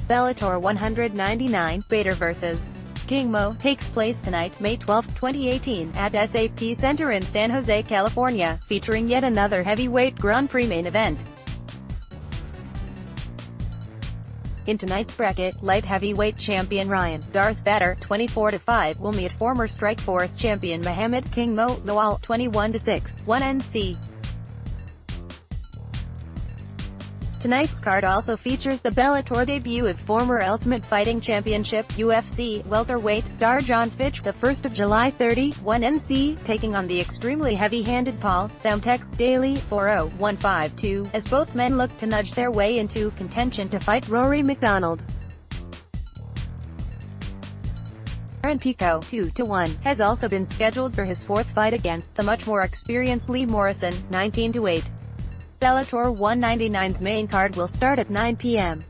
Bellator 199, Bader vs. King Mo, takes place tonight, May 12, 2018, at SAP Center in San Jose, California, featuring yet another Heavyweight Grand Prix main event. In tonight's bracket, light heavyweight champion Ryan "Darth" Bader, 24-5, will meet former Strikeforce champion Muhammed "King Mo" Lawal, 21-6, 1NC. Tonight's card also features the Bellator debut of former Ultimate Fighting Championship (UFC) welterweight star Jon Fitch, the 1st of July 30, 1NC, taking on the extremely heavy-handed Paul Semtex Daly, 40-152, as both men look to nudge their way into contention to fight Rory McDonald. Aaron Pico, 2-1, has also been scheduled for his fourth fight against the much more experienced Lee Morrison, 19-8. Bellator 199's main card will start at 9 p.m.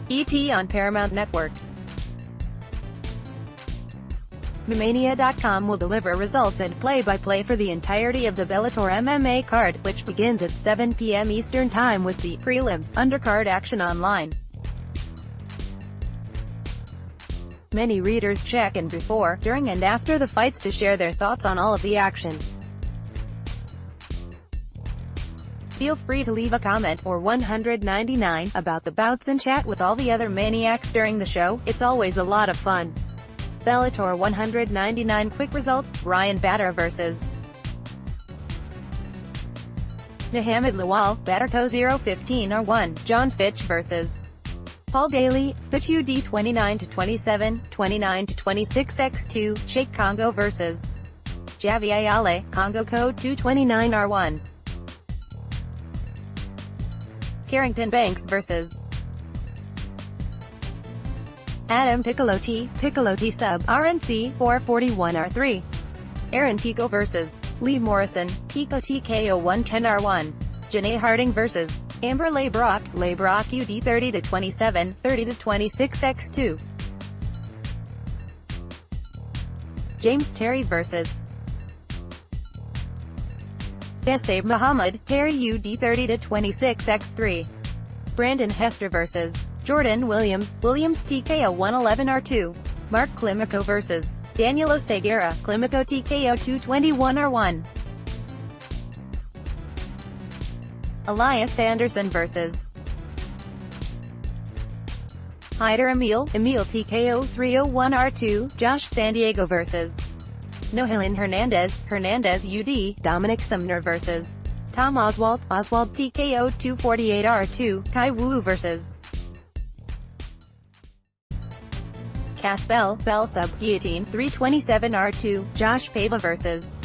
ET on Paramount Network. MMania.com will deliver results and play-by-play for the entirety of the Bellator MMA card, which begins at 7 p.m. Eastern Time with the prelims, undercard action online. Many readers check in before, during and after the fights to share their thoughts on all of the action. Feel free to leave a comment, or 199, about the bouts and chat with all the other maniacs during the show. It's always a lot of fun. Bellator 199 quick results: Ryan Bader vs. Muhammed Lawal, Bader Co 0-15 R1. Jon Fitch vs. Paul Daly, Fitch UD 29-27, 29-26 X2. Sheikh Congo vs. Javier Ale, Congo Code 229 R1. Carrington Banks vs. Adam Piccolo T sub, RNC, 441 R3. Aaron Pico vs. Lee Morrison, Pico TKO 110 R1. Janae Harding vs. Amber LeBrock UD 30-27, 30-26 X2. James Terry vs. SAP Muhammed, Terry UD 30-26 X3. Brandon Hester vs. Jordan Williams TKO 111 R2. Mark Climaco vs. Daniel Oseguera, Climaco TKO 221 R1. Elias Anderson vs. Hyder Emil TKO 301 R2. Josh Sandiego vs. Nohelin Hernandez UD. Dominic Sumner vs. Tom Oswald TKO 248 R2. Kai Wu vs. Bell sub, Guillotine, 327 R2. Josh Pava vs.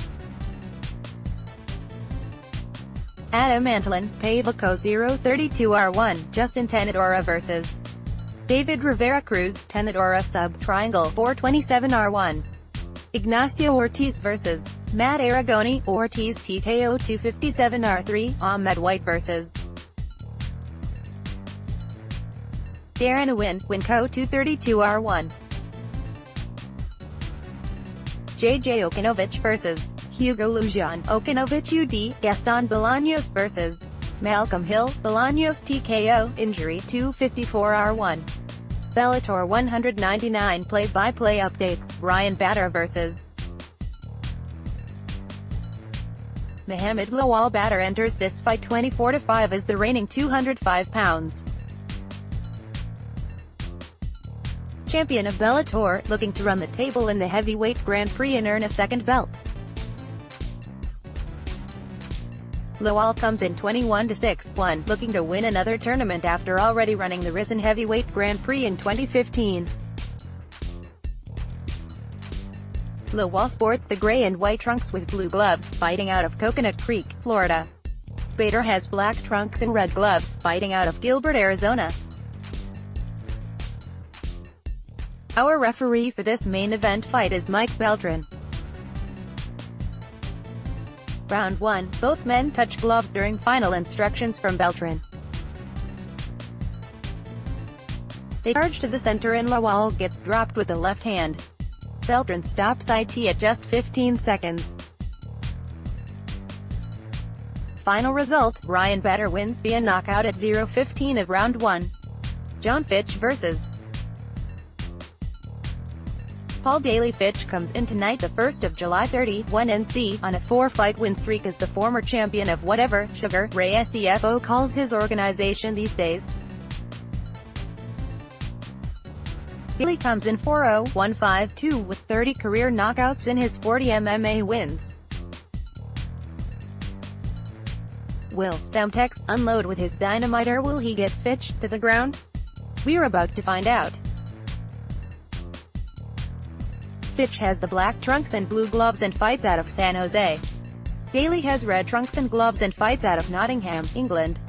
Adam Antolin, Pava Co 032 R1. Justin Tenedora vs. David Rivera Cruz, Tenedora sub, Triangle, 427 R1. Ignacio Ortiz vs. Matt Aragoni, Ortiz TKO 257 R3. Ahmed White vs. Darren Winco 232 R1. JJ Okanovich vs. Hugo Lujan, Okanovich UD. Gaston Bolaños vs. Malcolm Hill, Bolaños TKO, injury, 254 R1. Bellator 199 play-by-play updates: Ryan Bader vs. Muhammed Lawal. Bader enters this fight 24-5 as the reigning 205 pounds champion of Bellator, looking to run the table in the Heavyweight Grand Prix and earn a second belt. Lawal comes in 21-6-1, looking to win another tournament after already running the risen Heavyweight Grand Prix in 2015. Lawal sports the gray and white trunks with blue gloves, fighting out of Coconut Creek, Florida. Bader has black trunks and red gloves, fighting out of Gilbert, Arizona. Our referee for this main event fight is Mike Beltran. Round 1, both men touch gloves during final instructions from Beltran. They charge to the center and Lawal gets dropped with the left hand. Beltran stops IT at just 15 seconds. Final result, Ryan Bader wins via knockout at 0:15 of round 1. Jon Fitch vs. Paul Daley. Fitch comes in tonight, the 1st of July 31 NC, on a 4-fight win streak as the former champion of whatever Sugar Ray SEFO calls his organization these days. Daley comes in 4-0-1-5-2 with 30 career knockouts in his 40 MMA wins. Will Semtex unload with his dynamite, or will he get Fitch to the ground? We're about to find out. Fitch has the black trunks and blue gloves and fights out of San Jose. Daley has red trunks and gloves and fights out of Nottingham, England.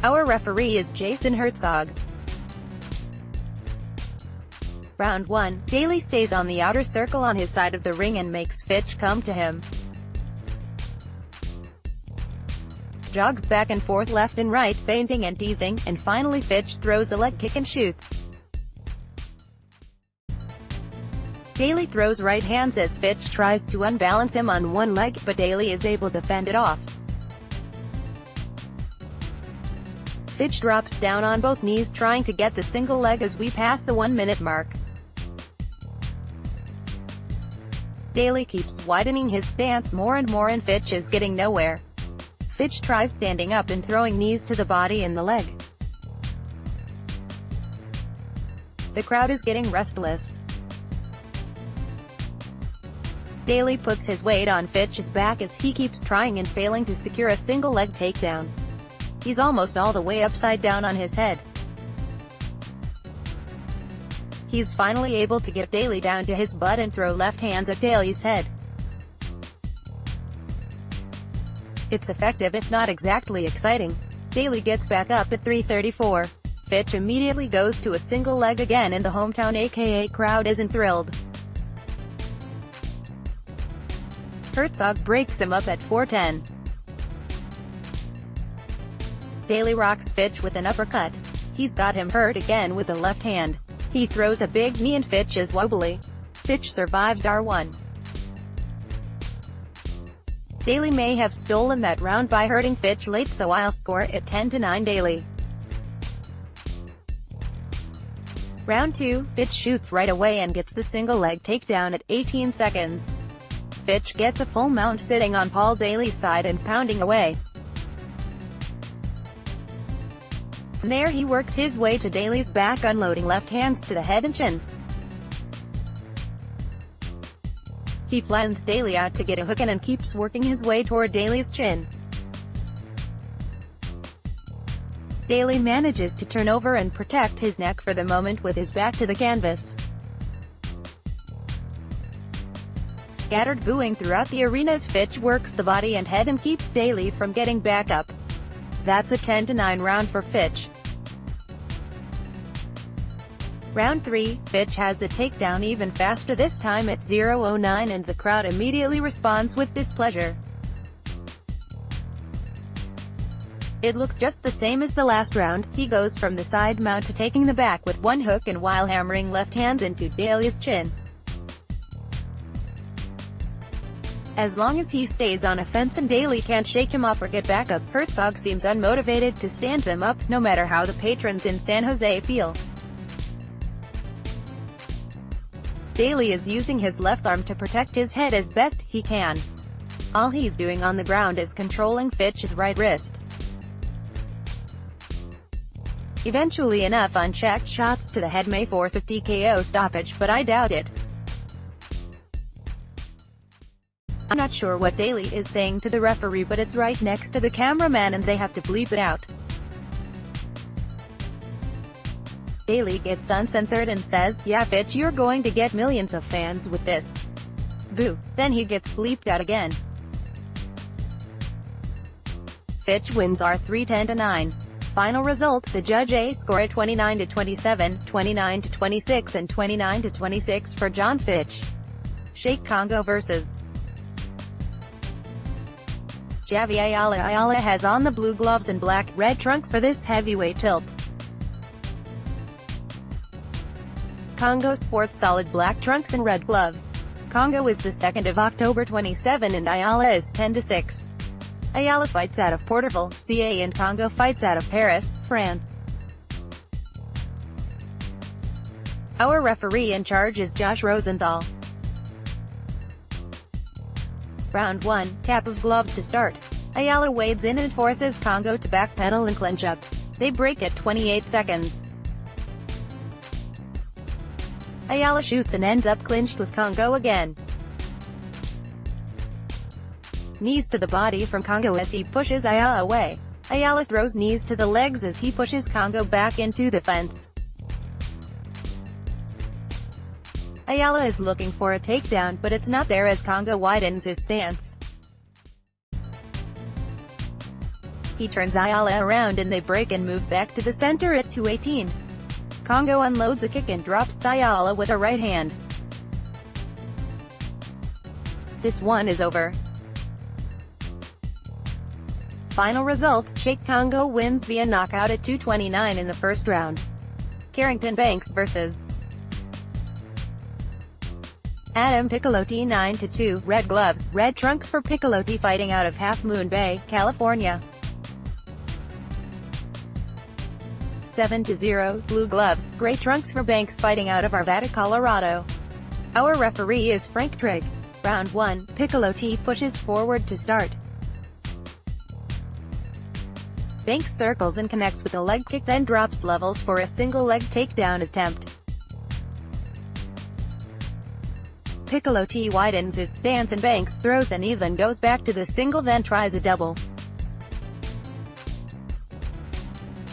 Our referee is Jason Herzog. Round 1, Daley stays on the outer circle on his side of the ring and makes Fitch come to him. Jogs back and forth, left and right, feinting and teasing, and finally Fitch throws a leg kick and shoots. Daley throws right hands as Fitch tries to unbalance him on one leg, but Daley is able to fend it off. Fitch drops down on both knees trying to get the single leg as we pass the 1-minute mark. Daley keeps widening his stance more and more and Fitch is getting nowhere. Fitch tries standing up and throwing knees to the body and the leg. The crowd is getting restless. Daley puts his weight on Fitch's back as he keeps trying and failing to secure a single leg takedown. He's almost all the way upside down on his head. He's finally able to get Daley down to his butt and throw left hands at Daley's head. It's effective if not exactly exciting. Daley gets back up at 3:34. Fitch immediately goes to a single leg again and the hometown aka crowd isn't thrilled. Herzog breaks him up at 4:10. Daley rocks Fitch with an uppercut. He's got him hurt again with the left hand. He throws a big knee and Fitch is wobbly. Fitch survives R1. Daley may have stolen that round by hurting Fitch late, so I'll score it 10-9 Daley. Round 2, Fitch shoots right away and gets the single leg takedown at 18 seconds. Fitch gets a full mount sitting on Paul Daley's side and pounding away. From there he works his way to Daley's back, unloading left hands to the head and chin. He flattens Daley out to get a hook in and keeps working his way toward Daley's chin. Daley manages to turn over and protect his neck for the moment with his back to the canvas. Scattered booing throughout the arena as Fitch works the body and head and keeps Daley from getting back up. That's a 10-9 round for Fitch. Round 3, Fitch has the takedown even faster, this time at 0:09, and the crowd immediately responds with displeasure. It looks just the same as the last round. He goes from the side mount to taking the back with one hook and while hammering left hands into Daley's chin. As long as he stays on offense and Daley can't shake him off or get back up, Herzog seems unmotivated to stand them up, no matter how the patrons in San Jose feel. Daley is using his left arm to protect his head as best he can. All he's doing on the ground is controlling Fitch's right wrist. Eventually enough unchecked shots to the head may force a TKO stoppage, but I doubt it. I'm not sure what Daley is saying to the referee, but it's right next to the cameraman and they have to bleep it out. Daley gets uncensored and says, "Yeah Fitch, you're going to get millions of fans with this." Boo. Then he gets bleeped out again. Fitch wins R3 10-9. Final result, the judge A score at 29-27, 29-26 and 29-26 for Jon Fitch. Sheikh Congo vs. Javi Ayala has on the blue gloves and black-red trunks for this heavyweight tilt. Congo sports solid black trunks and red gloves. Congo is the 2nd of October 27 and Ayala is 10-6. Ayala fights out of Porterville, CA and Congo fights out of Paris, France. Our referee in charge is Josh Rosenthal. Round 1, tap of gloves to start. Ayala wades in and forces Congo to backpedal and clinch up. They break at 28 seconds. Ayala shoots and ends up clinched with Congo again. Knees to the body from Congo as he pushes Ayala away. Ayala throws knees to the legs as he pushes Congo back into the fence. Ayala is looking for a takedown, but it's not there as Congo widens his stance. He turns Ayala around and they break and move back to the center at 2:18. Congo unloads a kick and drops Ayala with a right hand. This one is over. Final result, Sheikh Congo wins via knockout at 2:29 in the first round. Carrington Banks vs. Adam Piccolotti 9-2, red gloves, red trunks for Piccolotti fighting out of Half Moon Bay, California. 7-0, blue gloves, gray trunks for Banks fighting out of Arvada, Colorado. Our referee is Frank Trigg. Round 1, Piccolotti pushes forward to start. Banks circles and connects with a leg kick then drops levels for a single leg takedown attempt. Piccolotti widens his stance and Banks throws a knee then goes back to the single then tries a double.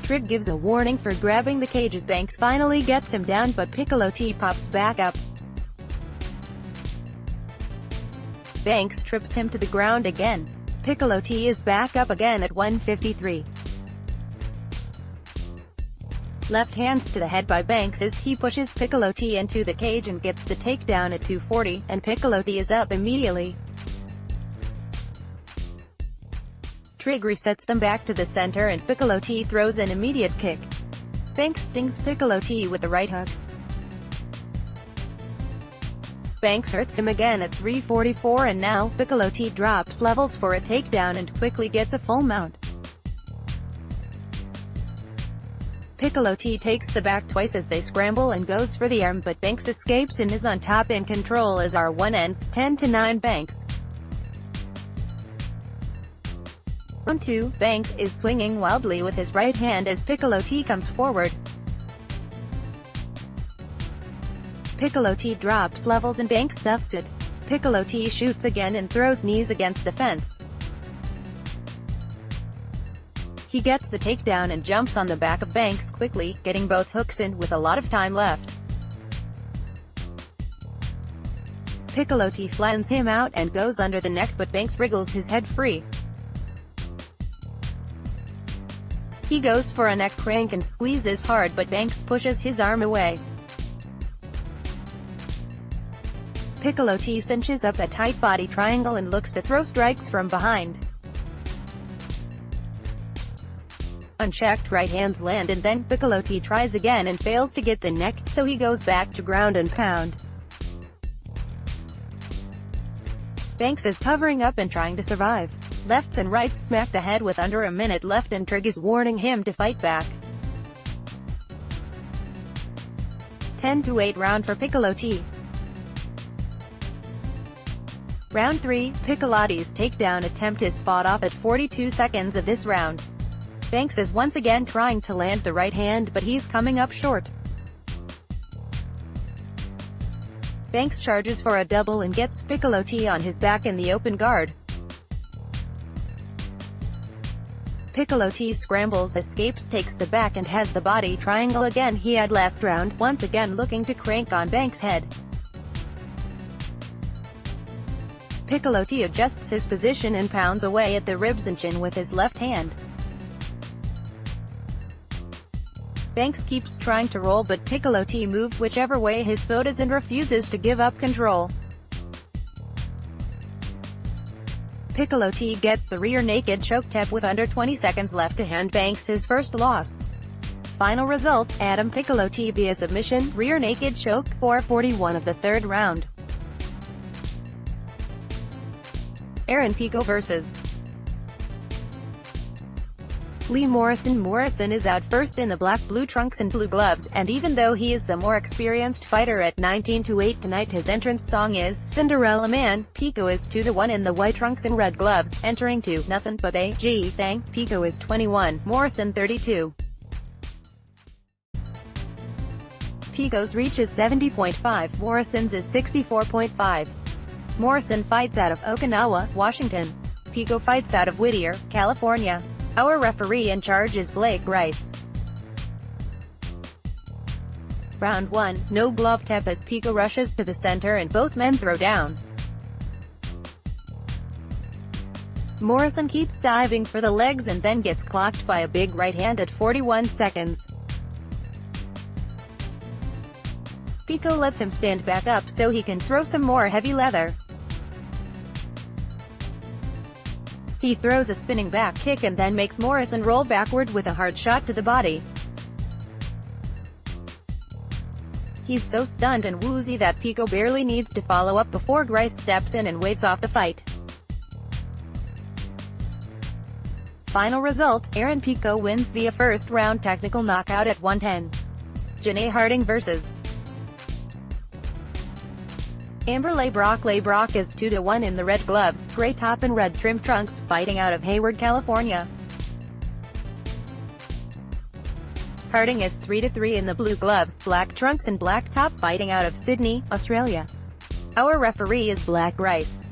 Trigg gives a warning for grabbing the cage as Banks finally gets him down but Piccolotti pops back up. Banks trips him to the ground again. Piccolotti is back up again at 153. Left hands to the head by Banks as he pushes Piccolotti into the cage and gets the takedown at 240, and Piccolotti is up immediately. Trigg resets them back to the center and Piccolotti throws an immediate kick. Banks stings Piccolotti with the right hook. Banks hurts him again at 344 and now, Piccolotti drops levels for a takedown and quickly gets a full mount. Piccolotti takes the back twice as they scramble and goes for the arm but Banks escapes and is on top in control as R1 ends, 10-9 Banks. Round 2, Banks is swinging wildly with his right hand as Piccolotti comes forward. Piccolotti drops levels and Banks stuffs it. Piccolotti shoots again and throws knees against the fence. He gets the takedown and jumps on the back of Banks quickly, getting both hooks in with a lot of time left. Piccolotti flattens him out and goes under the neck but Banks wriggles his head free. He goes for a neck crank and squeezes hard but Banks pushes his arm away. Piccolotti cinches up a tight body triangle and looks to throw strikes from behind. Unchecked right hands land and then Piccolotti tries again and fails to get the neck, so he goes back to ground and pound. Banks is covering up and trying to survive. Lefts and rights smack the head with under a minute left and Trigg is warning him to fight back. 10-8 round for Piccolotti. Round 3, Piccolotti's takedown attempt is fought off at 42 seconds of this round. Banks is once again trying to land the right hand but he's coming up short. Banks charges for a double and gets Piccolotti on his back in the open guard. Piccolotti scrambles, escapes, takes the back and has the body triangle again he had last round, once again looking to crank on Banks' head. Piccolotti adjusts his position and pounds away at the ribs and chin with his left hand. Banks keeps trying to roll but Piccolotti moves whichever way his foot is and refuses to give up control. Piccolotti gets the rear naked choke tap with under 20 seconds left to hand Banks his first loss. Final result, Adam Piccolotti via submission, rear naked choke, 4:41 of the third round. Aaron Pico vs. Lee Morrison. Morrison is out first in the black-blue trunks and blue gloves, and even though he is the more experienced fighter at 19-8 tonight, his entrance song is Cinderella Man. Pico is 2-1 in the white trunks and red gloves, entering to nothing but a G-thang. Pico is 21, Morrison 32. Pico's reach is 70.5, Morrison's is 64.5. Morrison fights out of Okinawa, Washington. Pico fights out of Whittier, California. Our referee in charge is Blake Rice. Round 1, no glove tap as Pico rushes to the center and both men throw down. Morrison keeps diving for the legs and then gets clocked by a big right hand at 41 seconds. Pico lets him stand back up so he can throw some more heavy leather. He throws a spinning back kick and then makes Morrison roll backward with a hard shot to the body. He's so stunned and woozy that Pico barely needs to follow up before Rice steps in and waves off the fight. Final result, Aaron Pico wins via first-round technical knockout at 110. Janae Harding vs. Amber Leibrock. Leibrock is 2-1 in the red gloves, gray top and red trim trunks, fighting out of Hayward, California. Harding is 3-3 in the blue gloves, black trunks and black top, fighting out of Sydney, Australia. Our referee is Blake Rice.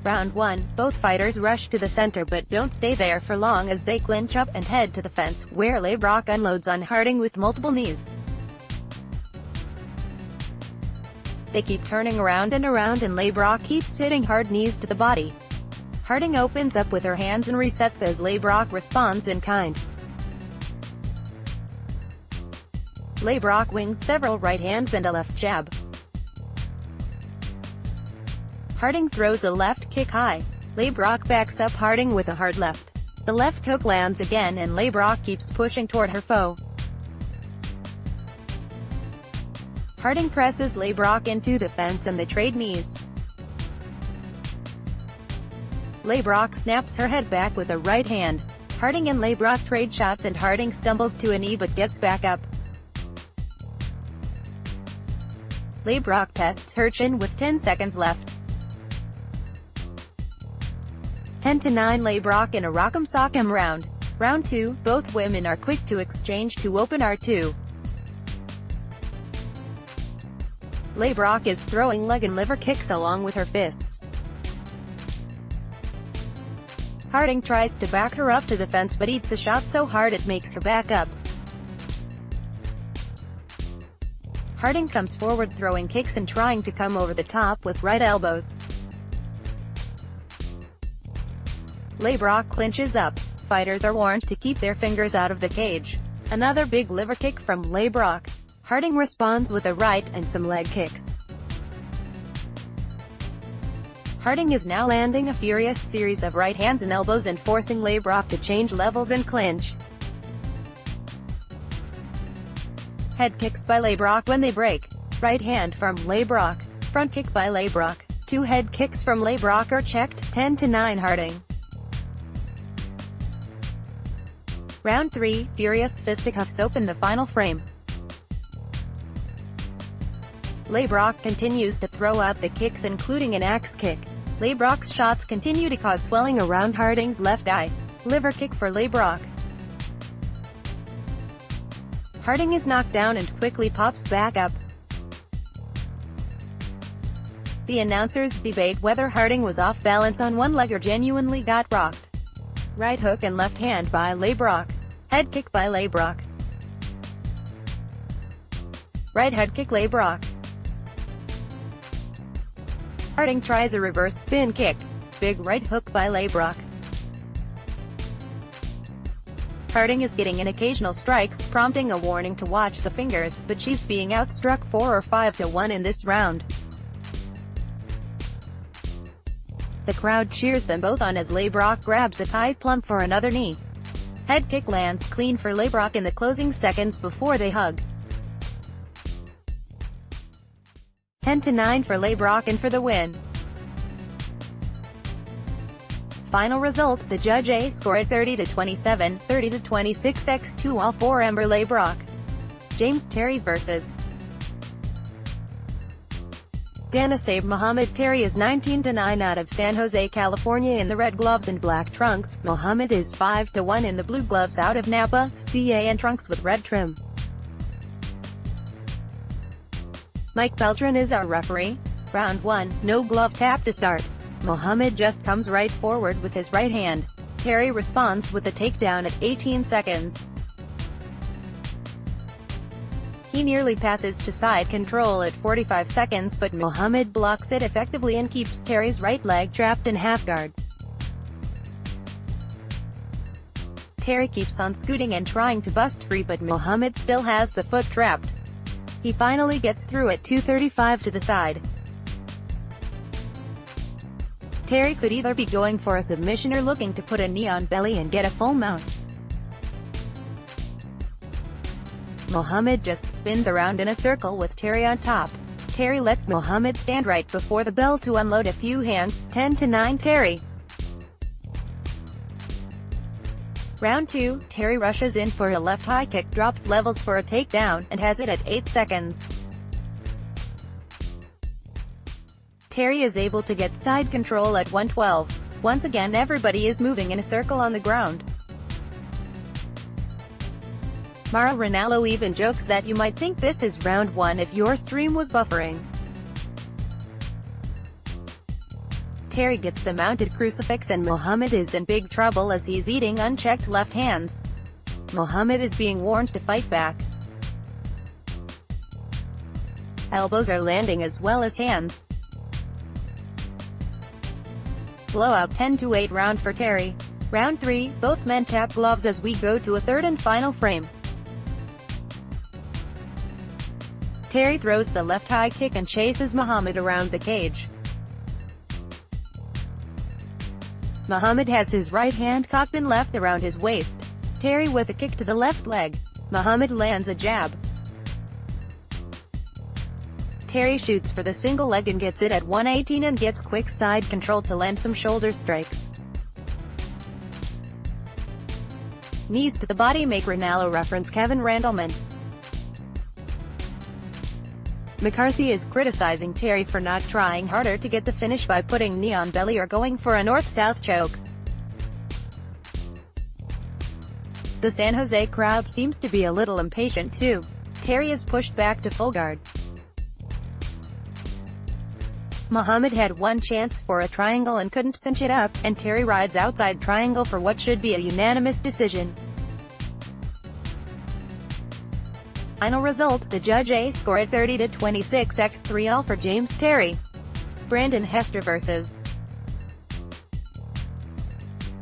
Round 1, both fighters rush to the center but don't stay there for long as they clinch up and head to the fence, where Leibrock unloads on Harding with multiple knees. They keep turning around and Leibrock keeps hitting hard knees to the body. Harding opens up with her hands and resets as Leibrock responds in kind. Leibrock wings several right hands and a left jab. Harding throws a left kick high. Leibrock backs up Harding with a hard left. The left hook lands again and Leibrock keeps pushing toward her foe. Harding presses Leibrock into the fence and they trade knees. Leibrock snaps her head back with a right hand. Harding and Leibrock trade shots and Harding stumbles to a knee but gets back up. Leibrock tests her chin with 10 seconds left. 10-9 Leibrock in a rock'em sock'em round. Round 2, both women are quick to exchange to open R2. Leibrock is throwing leg and liver kicks along with her fists. Harding tries to back her up to the fence but eats a shot so hard it makes her back up. Harding comes forward throwing kicks and trying to come over the top with right elbows. Leibrock clinches up. Fighters are warned to keep their fingers out of the cage. Another big liver kick from Leibrock. Harding responds with a right and some leg kicks. Harding is now landing a furious series of right hands and elbows and forcing Leibrock to change levels and clinch. Head kicks by Leibrock when they break. Right hand from Leibrock. Front kick by Leibrock. 2 head kicks from Leibrock are checked. 10-9 Harding. Round 3, furious fisticuffs open the final frame. Leibrock continues to throw out the kicks including an axe kick. Leibrock's shots continue to cause swelling around Harding's left eye. Liver kick for Leibrock. Harding is knocked down and quickly pops back up. The announcers debate whether Harding was off balance on one leg or genuinely got rocked. Right hook and left hand by Leibrock. Head kick by Leibrock. Right head kick Leibrock. Harding tries a reverse spin kick. Big right hook by Leibrock. Harding is getting in occasional strikes, prompting a warning to watch the fingers, but she's being outstruck 4 or 5-1 in this round. The crowd cheers them both on as Leibrock grabs a tie plump for another knee. Head kick lands clean for Leibrock in the closing seconds before they hug. 10-9 for Leibrock and for the win. Final result, the judge A scored 30-27, 30-26 x2 all 4 Emberley Brock. James Terry vs. Danasabe Muhammad. Terry is 19-9 out of San Jose, California in the red gloves and black trunks. Muhammad is 5-1 in the blue gloves out of Napa, CA and trunks with red trim. Mike Beltran is our referee. Round 1, no glove tap to start. Muhammad just comes right forward with his right hand. Terry responds with a takedown at 18 seconds. He nearly passes to side control at 45 seconds, but Muhammad blocks it effectively and keeps Terry's right leg trapped in half guard. Terry keeps on scooting and trying to bust free, but Muhammad still has the foot trapped. He finally gets through at 2:35 to the side. Terry could either be going for a submission or looking to put a knee on belly and get a full mount. Muhammad just spins around in a circle with Terry on top. Terry lets Muhammad stand right before the bell to unload a few hands. 10-9 Terry. Round 2, Terry rushes in for a left high kick, drops levels for a takedown, and has it at 8 seconds. Terry is able to get side control at 1:12. Once again everybody is moving in a circle on the ground. Mauro Ranallo even jokes that you might think this is round 1 if your stream was buffering. Terry gets the mounted crucifix and Muhammad is in big trouble as he's eating unchecked left hands. Muhammad is being warned to fight back. Elbows are landing as well as hands. Blowout 10-8 round for Terry. Round 3, both men tap gloves as we go to a third and final frame. Terry throws the left high kick and chases Muhammad around the cage. Muhammad has his right hand cocked and left around his waist. Terry with a kick to the left leg. Muhammad lands a jab. Terry shoots for the single leg and gets it at 118 and gets quick side control to land some shoulder strikes. Knees to the body make Ranallo reference Kevin Randleman. McCarthy is criticizing Terry for not trying harder to get the finish by putting knee on belly or going for a north-south choke. The San Jose crowd seems to be a little impatient too. Terry is pushed back to full guard. Muhammad had one chance for a triangle and couldn't cinch it up, and Terry rides outside triangle for what should be a unanimous decision. Final result, the judge A scored 30-26 x3 all for James Terry. Brandon Hester vs.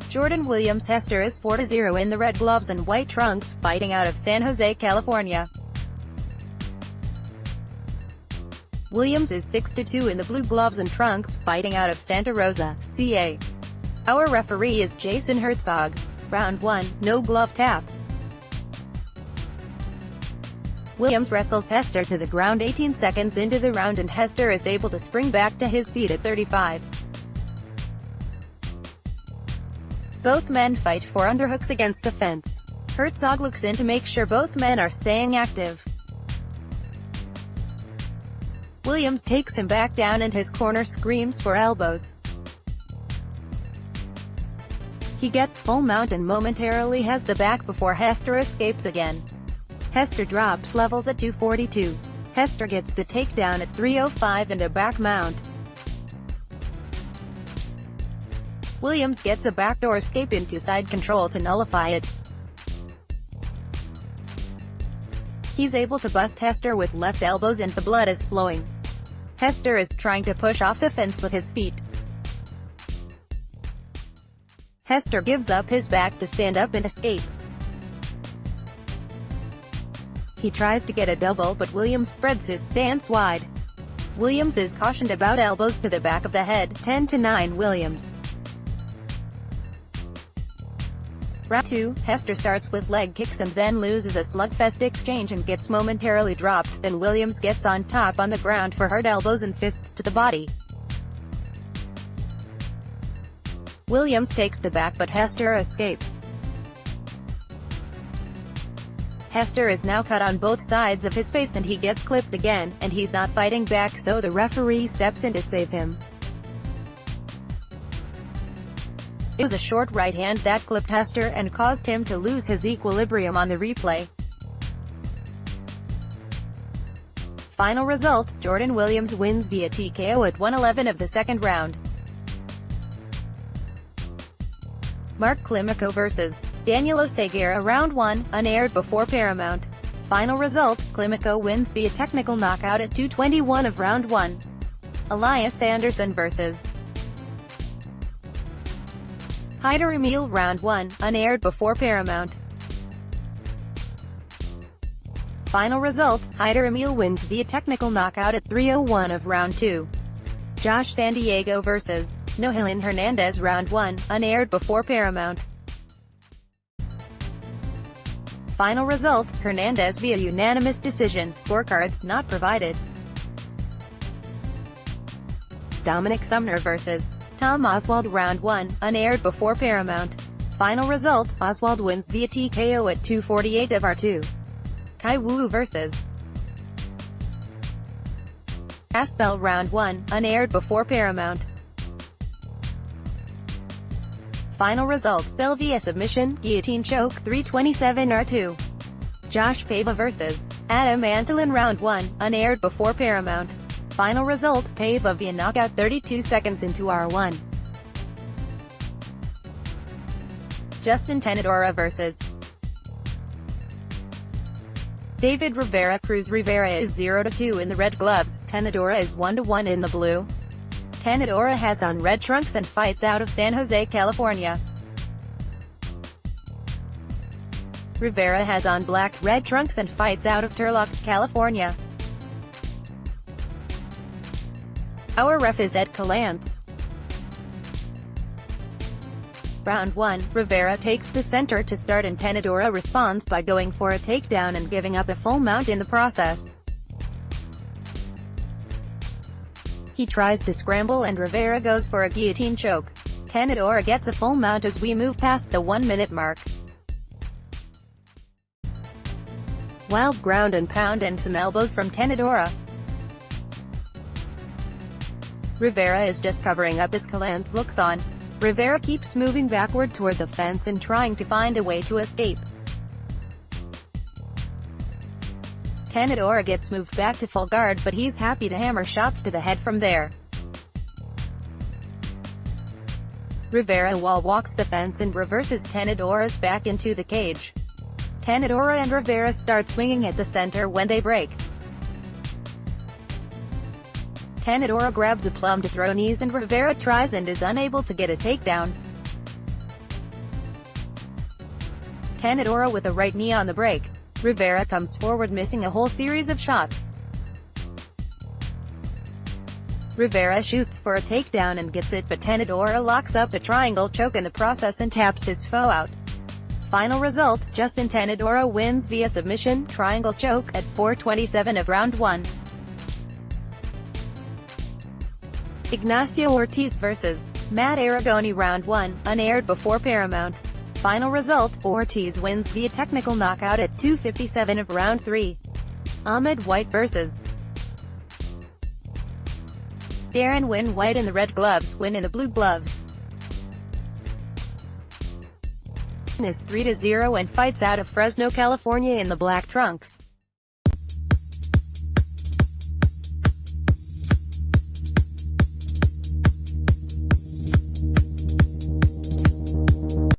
Jordan Williams. Hester is 4-0 in the red gloves and white trunks, fighting out of San Jose, California. Williams is 6-2 in the blue gloves and trunks, fighting out of Santa Rosa, CA. Our referee is Jason Herzog. Round 1, no glove tap. Williams wrestles Hester to the ground 18 seconds into the round and Hester is able to spring back to his feet at 35. Both men fight for underhooks against the fence. Herzog looks in to make sure both men are staying active. Williams takes him back down and his corner screams for elbows. He gets full mount and momentarily has the back before Hester escapes again. Hester drops levels at 242. Hester gets the takedown at 305 and a back mount. Williams gets a backdoor escape into side control to nullify it. He's able to bust Hester with left elbows and the blood is flowing. Hester is trying to push off the fence with his feet. Hester gives up his back to stand up and escape. He tries to get a double but Williams spreads his stance wide. Williams is cautioned about elbows to the back of the head. 10-9 Williams. Round 2, Hester starts with leg kicks and then loses a slugfest exchange and gets momentarily dropped, then Williams gets on top on the ground for hard elbows and fists to the body. Williams takes the back but Hester escapes. Hester is now cut on both sides of his face and he gets clipped again, and he's not fighting back, so the referee steps in to save him. It was a short right hand that clipped Hester and caused him to lose his equilibrium on the replay. Final result, Jordan Williams wins via TKO at 1:11 of the second round. Mark Klimico vs. Daniel Oseguera round 1, unaired before Paramount. Final result, Klimico wins via technical knockout at 2:21 of round 1. Elias Anderson vs. Haider Emil round 1, unaired before Paramount. Final result, Haider Emil wins via technical knockout at 3:01 of round 2. Josh San Diego vs. Nohelin Hernandez round 1, unaired before Paramount. Final result, Hernandez via unanimous decision, scorecards not provided. Dominic Sumner vs. Tom Oswald round 1, unaired before Paramount. Final result, Oswald wins via TKO at 2:48 of R2. Kai Wu vs. Aspel round 1, unaired before Paramount. Final result, Bell via submission, guillotine choke, 3:27 R2. Josh Paiva vs. Adam Antolin round 1, unaired before Paramount. Final result, Paiva via knockout 32 seconds into R1. Justin Tenedora vs. David Rivera. Cruz Rivera is 0-2 in the red gloves, Tenedora is 1-1 in the blue. Tenedora has on red trunks and fights out of San Jose, California. Rivera has on black, red trunks and fights out of Turlock, California. Our ref is Ed Calance. Round 1, Rivera takes the center to start and Tenedora responds by going for a takedown and giving up a full mount in the process. He tries to scramble and Rivera goes for a guillotine choke. Tenedora gets a full mount as we move past the 1-minute mark. Wild ground and pound and some elbows from Tenedora. Rivera is just covering up as Calance looks on. Rivera keeps moving backward toward the fence and trying to find a way to escape. Tenedora gets moved back to full guard but he's happy to hammer shots to the head from there. Rivera wall walks the fence and reverses Tenedora's back into the cage. Tenedora and Rivera start swinging at the center when they break. Tenedora grabs a plum to throw knees and Rivera tries and is unable to get a takedown. Tenedora with a right knee on the break. Rivera comes forward missing a whole series of shots. Rivera shoots for a takedown and gets it but Tenedora locks up a triangle choke in the process and taps his foe out. Final result, Justin Tenedora wins via submission, triangle choke, at 4:27 of round 1. Ignacio Ortiz vs. Matt Aragoni round 1, unaired before Paramount. Final result, Ortiz wins via technical knockout at 2:57 of round 3. Ahmed White vs. Darren Wynn. White in the red gloves, Wynn in the blue gloves. Is 3-0 and fights out of Fresno, California in the black trunks.